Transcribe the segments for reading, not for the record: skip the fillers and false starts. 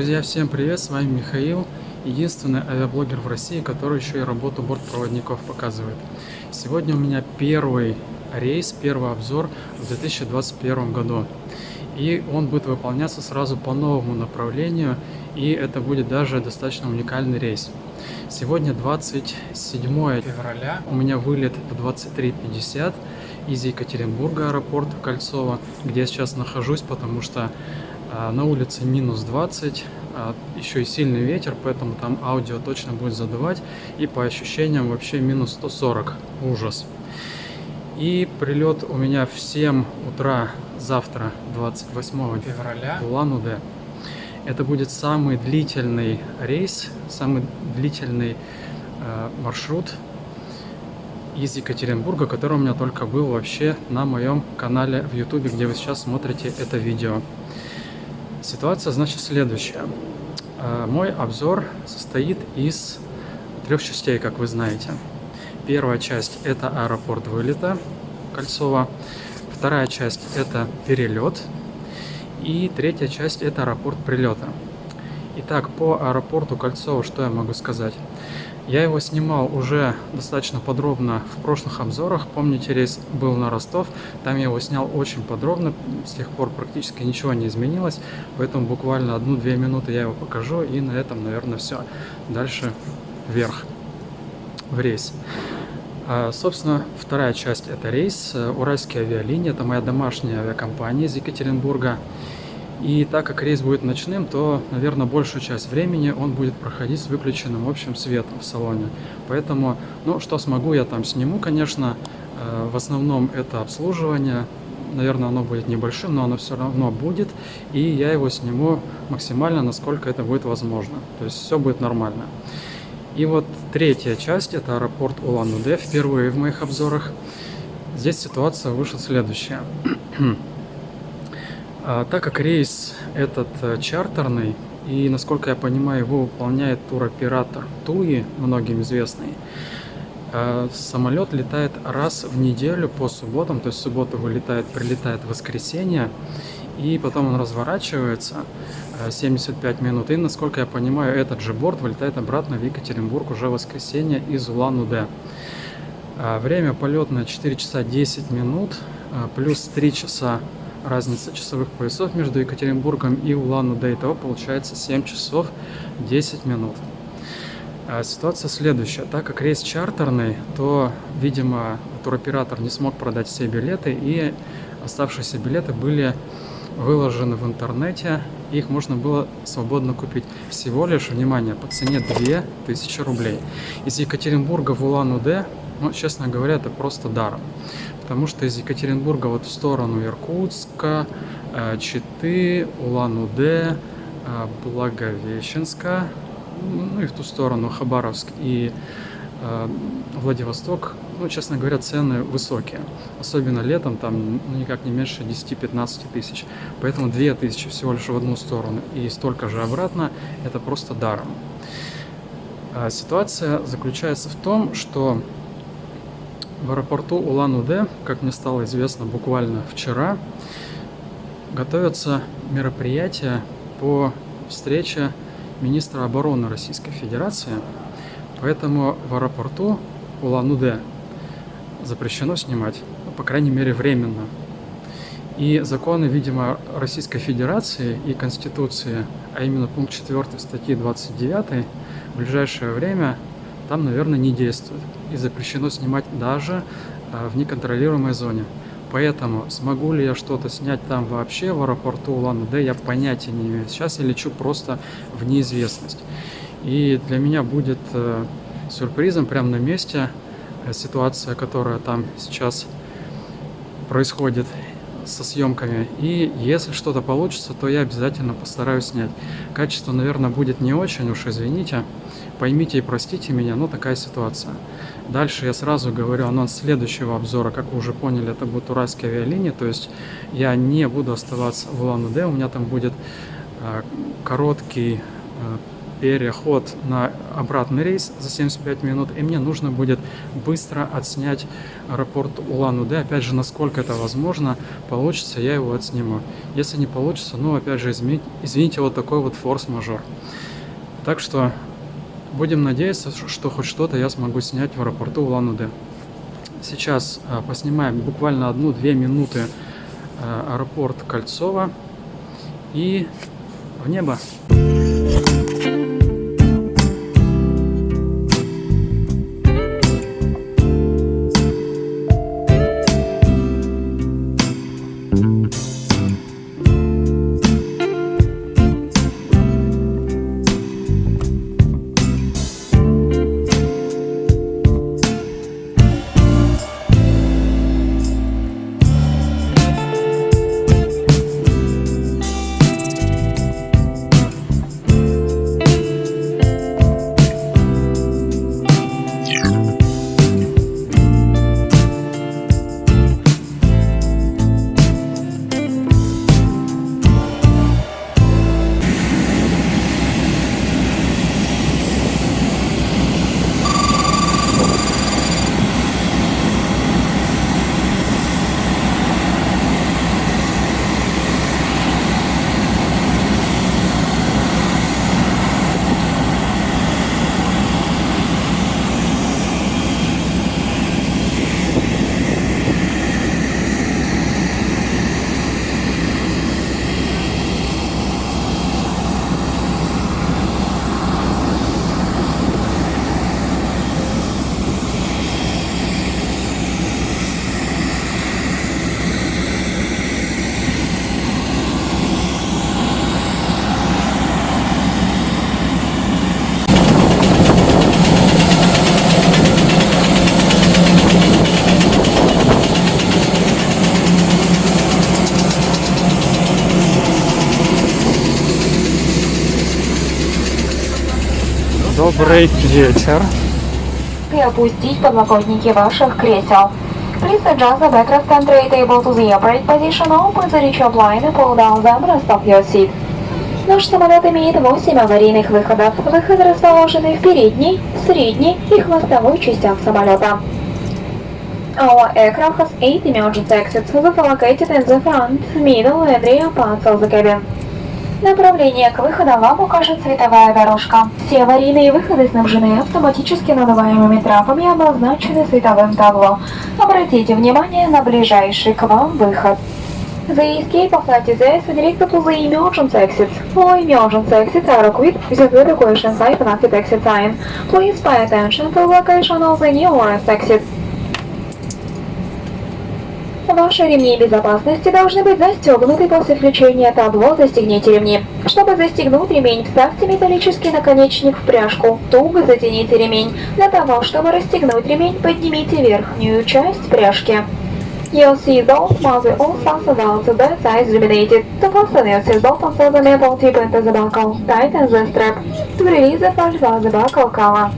Друзья, всем привет, с вами Михаил, единственный авиаблогер в России, который еще и работу бортпроводников показывает. Сегодня у меня первый рейс, первый обзор в 2021 году. И он будет выполняться сразу по новому направлению, и это будет даже достаточно уникальный рейс. Сегодня 27 февраля, у меня вылет в 23:50 из Екатеринбурга, аэропорт Кольцово, где я сейчас нахожусь, потому что на улице минус 20, еще и сильный ветер, поэтому там аудио точно будет задувать, и по ощущениям вообще минус 140, ужас. И прилет у меня в 7 утра завтра, 28 февраля, в Улан-Удэ. Это будет самый длительный рейс, самый длительный маршрут из Екатеринбурга, который у меня только был вообще на моем канале в YouTube, где вы сейчас смотрите это видео. Ситуация, значит, следующая. Мой обзор состоит из 3 частей, как вы знаете. Первая часть – это аэропорт вылета Кольцово. Вторая часть – это перелет. И третья часть – это аэропорт прилета. Итак, по аэропорту Кольцово что я могу сказать? Я его снимал уже достаточно подробно в прошлых обзорах. Помните, рейс был на Ростов, там я его снял очень подробно, с тех пор практически ничего не изменилось, поэтому буквально 1-2 минуты я его покажу, и на этом, наверное, все. Дальше вверх, в рейс. Собственно, вторая часть – это рейс Уральские авиалинии, это моя домашняя авиакомпания из Екатеринбурга. И так как рейс будет ночным, то, наверное, большую часть времени он будет проходить с выключенным общим светом в салоне. Поэтому, что смогу, я там сниму, конечно. В основном это обслуживание. Наверное, оно будет небольшим, но оно все равно будет. И я его сниму максимально, насколько это будет возможно. То есть все будет нормально. И вот третья часть – это аэропорт Улан-Удэ, впервые в моих обзорах. Здесь ситуация вышла следующая. Так как рейс этот чартерный, и, насколько я понимаю, его выполняет туроператор ТУИ, многим известный, самолет летает раз в неделю по субботам, то есть в субботу прилетает в воскресенье, и потом он разворачивается 75 минут, и, насколько я понимаю, этот же борт вылетает обратно в Екатеринбург уже в воскресенье из Улан-Удэ. Время полетное 4 часа 10 минут, плюс 3 часа разница часовых поясов между Екатеринбургом и Улан-Удэ. Итого получается 7 часов 10 минут. Ситуация следующая. Так как рейс чартерный, то, видимо, туроператор не смог продать все билеты, и оставшиеся билеты были выложены в интернете. Их можно было свободно купить. Всего лишь, внимание, по цене 2000 рублей. Из Екатеринбурга в Улан-Удэ, честно говоря, это просто даром. Потому что из Екатеринбурга вот в сторону Иркутска, Читы, Улан-Удэ, Благовещенска, и в ту сторону Хабаровск и Владивосток, честно говоря, цены высокие. Особенно летом, там никак не меньше 10-15 тысяч. Поэтому 2000 всего лишь в одну сторону и столько же обратно, это просто даром. Ситуация заключается в том, что в аэропорту Улан-Удэ, как мне стало известно буквально вчера, готовятся мероприятия по встрече министра обороны Российской Федерации. Поэтому в аэропорту Улан-Удэ запрещено снимать, по крайней мере, временно. И законы, видимо, Российской Федерации и Конституции, а именно пункт 4 статьи 29, в ближайшее время там, наверное, не действует. И запрещено снимать даже в неконтролируемой зоне. Поэтому смогу ли я что-то снять там вообще в аэропорту Улан-Удэ, я понятия не имею. Сейчас я лечу просто в неизвестность. И для меня будет сюрпризом прямо на месте ситуация, которая там сейчас происходит со съемками. И если что-то получится, то я обязательно постараюсь снять. Качество, наверное, будет не очень, уж извините. Поймите и простите меня, но такая ситуация. Дальше я сразу говорю анонс следующего обзора. Как вы уже поняли, это будут Уральские авиалинии. То есть я не буду оставаться в Улан-Удэ. У меня там будет короткий переход на обратный рейс за 75 минут, и мне нужно будет быстро отснять аэропорт Улан-Удэ. Опять же, насколько это возможно, получится, я его отсниму. Если не получится, ну, опять же, извините, вот такой вот форс-мажор. Так что будем надеяться, что хоть что-то я смогу снять в аэропорту Улан-Удэ. Сейчас поснимаем буквально 1-2 минуты аэропорт Кольцово и в небо. Добрый вечер. Опустить подлокотники ваших кресел. Please adjust the backrest and tray table to the upright position. Open the reach line and pull down the armrest of your seat. Наш самолет имеет 8 аварийных выходов. Выходы расположены в передней, средней и хвостовой частях самолета. Our aircraft has 8 emergency exits that are located in the front, middle and rear parts of the cabin. Направление к выходам вам укажет световая дорожка. Все аварийные выходы снабжены автоматически надуваемыми трапами и обозначены световым табло. Обратите внимание на ближайший к вам выход. The escape of flight is directed to the emergency exits. All emergency exits are equipped with the evacuation type and active exit sign. Please pay attention to the location of the nearest exit. Ваши ремни безопасности должны быть застегнуты после включения табло «Застегните ремни». Чтобы застегнуть ремень, вставьте металлический наконечник в пряжку. Туго затяните ремень. Для того, чтобы расстегнуть ремень, поднимите верхнюю часть пряжки. Your seatbelt must be all fastened down to both sides illuminated. To fasten your seatbelt, insert the metal tip into the buckle. Tighten the strap. To release the front bar, the buckle cover.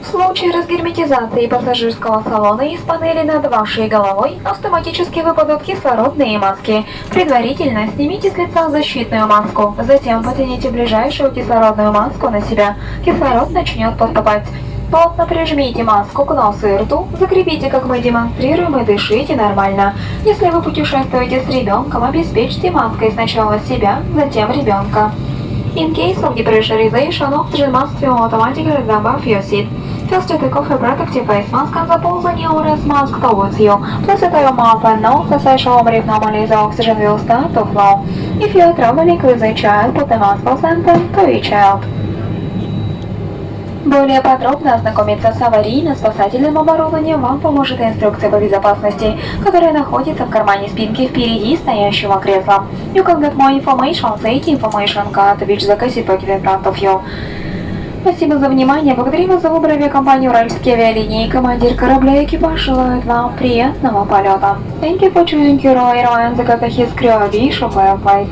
В случае разгерметизации пассажирского салона из панели над вашей головой автоматически выпадут кислородные маски. Предварительно снимите с лица защитную маску, затем потяните ближайшую кислородную маску на себя. Кислород начнет поступать. Плотно прижмите маску к носу и рту, закрепите, как мы демонстрируем, и дышите нормально. Если вы путешествуете с ребенком, обеспечьте маской сначала себя, затем ребенка. In case of depressurization, oxygen must fill automatically above your seat. First, take off your protective face mask and pull the nearest mask towards you. Place it on your mouth and nose, as I show if normally the oxygen will start to flow. If you are traveling with a child, put the mask on center to each child. Более подробно ознакомиться с аварийно-спасательным оборудованием вам поможет инструкция по безопасности, которая находится в кармане спинки впереди стоящего кресла. You can get more information on safety information card, which the cassette pocket in front of you. Спасибо за внимание. Благодарим вас за выбор авиакомпании «Уральские авиалинии». Командир корабля и экипаж желает вам приятного полета. Thank you for choosing Ural Airlines, the Kazakh crew. Wish you well flight.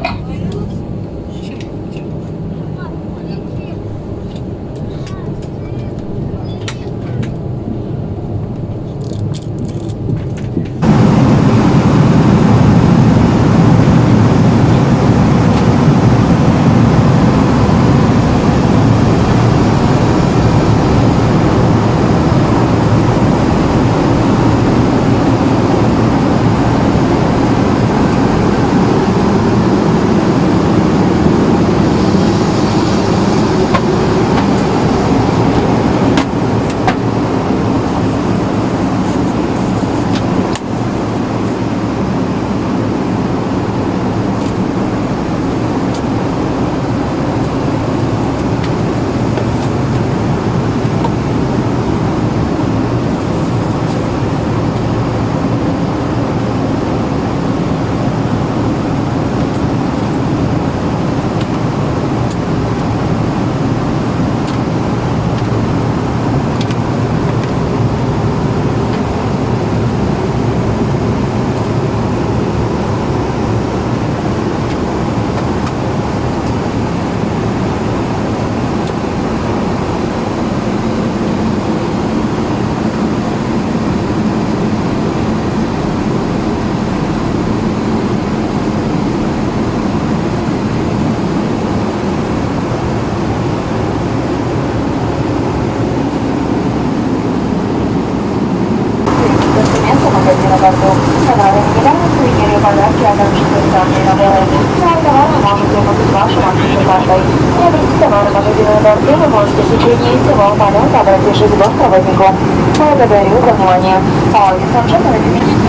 внимание на белый. Свой товар вы можете купить в вашей маршрутной картой. Приобрести товары в магазине торги вы можете в течение всего полета, обратившись к бортпроводнику. Благодарю за внимание. Ladies and gentlemen,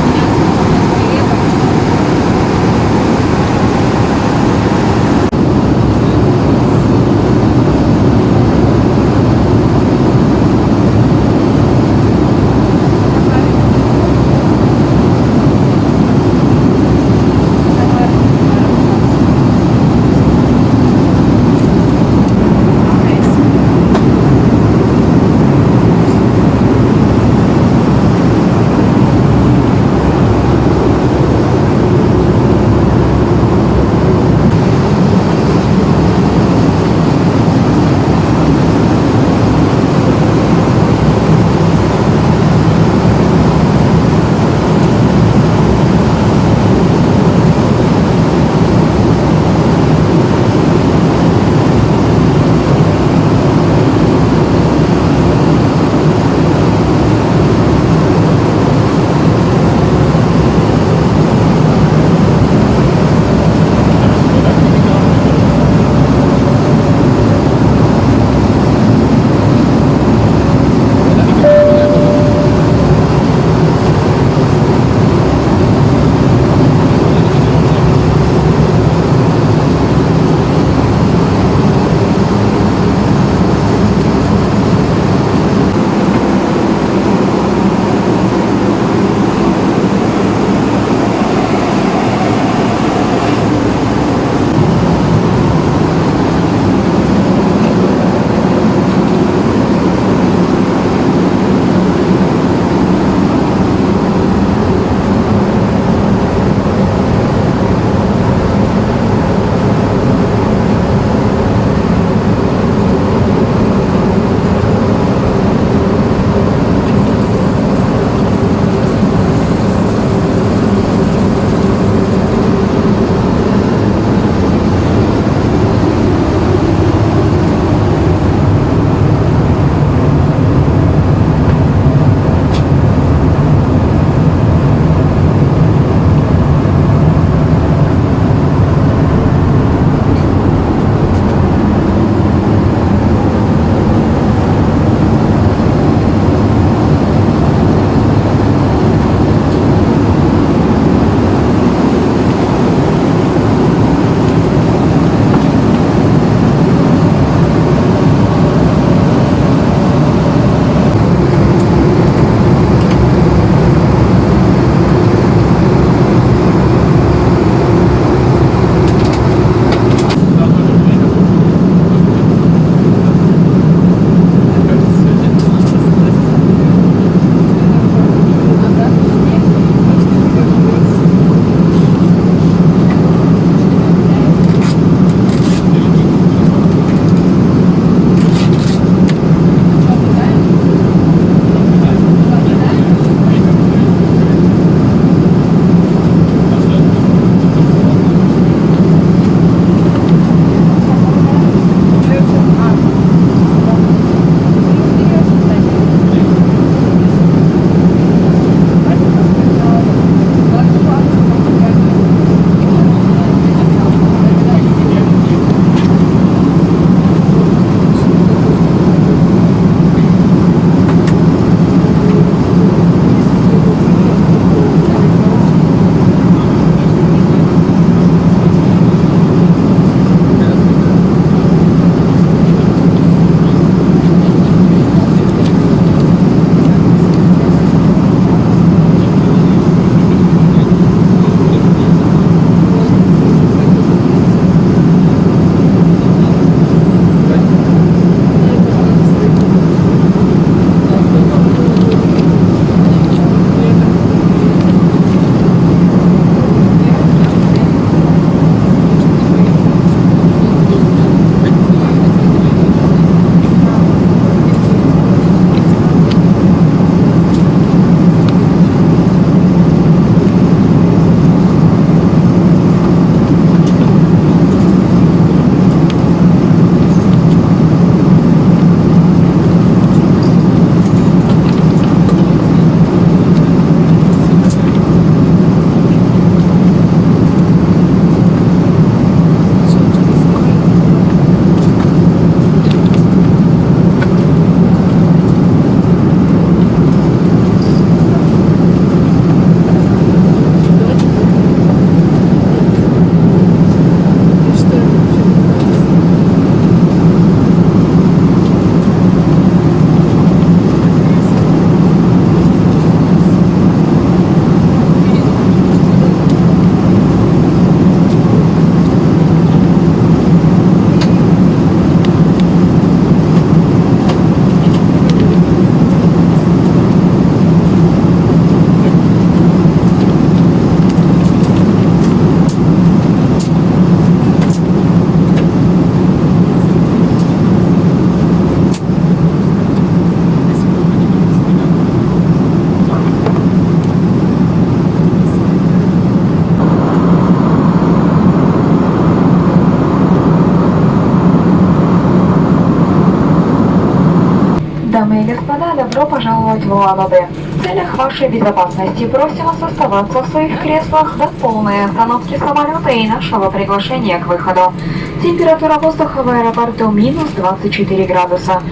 пожаловать в Улан-Удэ. В целях вашей безопасности просим вас оставаться в своих креслах до полной остановки самолета и нашего приглашения к выходу. Температура воздуха в аэропорту минус 24 градуса.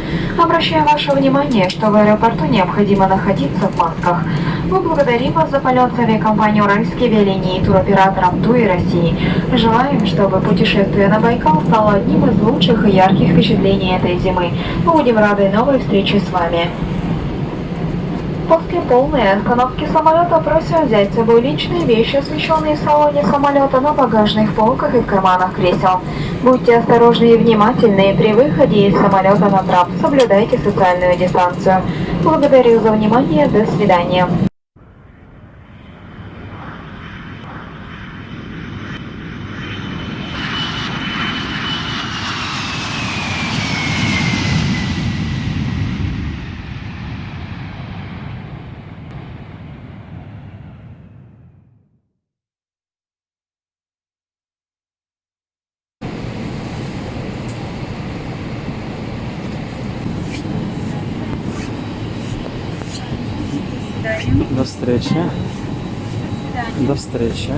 Обращаем ваше внимание, что в аэропорту необходимо находиться в масках. Мы благодарим вас за полет с авиакомпанией «Уральские авиалинии» и туроператором ТУИ России. Желаем, чтобы путешествие на Байкал стало одним из лучших и ярких впечатлений этой зимы. Мы будем рады новой встрече с вами. После полной остановки самолета просим взять с собой личные вещи, освещенные в салоне самолета, на багажных полках и в карманах кресел. Будьте осторожны и внимательны при выходе из самолета на трап. Соблюдайте социальную дистанцию. Благодарю за внимание. До свидания. До встречи. До встречи.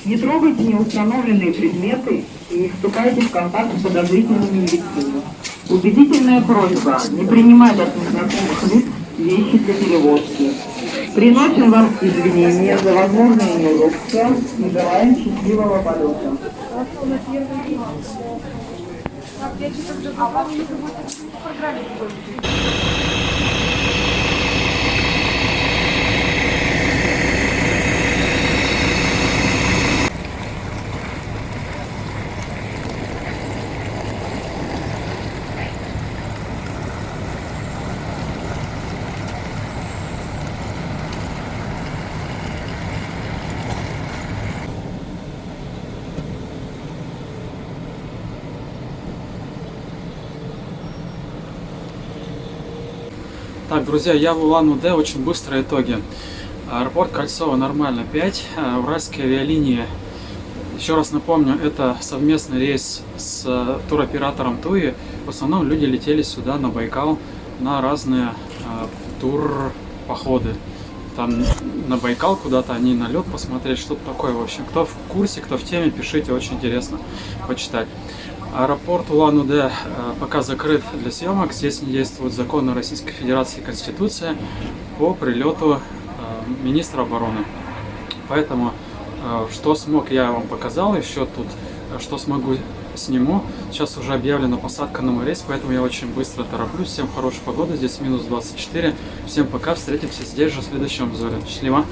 Не трогайте неустановленные предметы и не вступайте в контакт с подозрительными лицами. Убедительная просьба не принимать от незнакомых лиц вещи для перевозки. Приносим вам извинения за возможное неудобство и желаем счастливого полета. Так, друзья, я в Улан-Удэ, очень быстрые итоги. Аэропорт Кольцово нормально 5, Уральские авиалинии, еще раз напомню, это совместный рейс с туроператором ТУИ. В основном люди летели сюда на Байкал на разные турпоходы. Там на Байкал куда-то, они на лед посмотреть, что-то такое. В общем, кто в курсе, кто в теме, пишите, очень интересно почитать. Аэропорт Улан-Удэ пока закрыт для съемок. Здесь не действуют законы Российской Федерации и Конституция по прилету министра обороны. Поэтому, что смог, я вам показал. Еще тут, что смогу, сниму. Сейчас уже объявлена посадка на мой рейс, поэтому я очень быстро тороплюсь. Всем хорошей погоды. Здесь минус 24. Всем пока. Встретимся здесь же в следующем обзоре. Счастливо!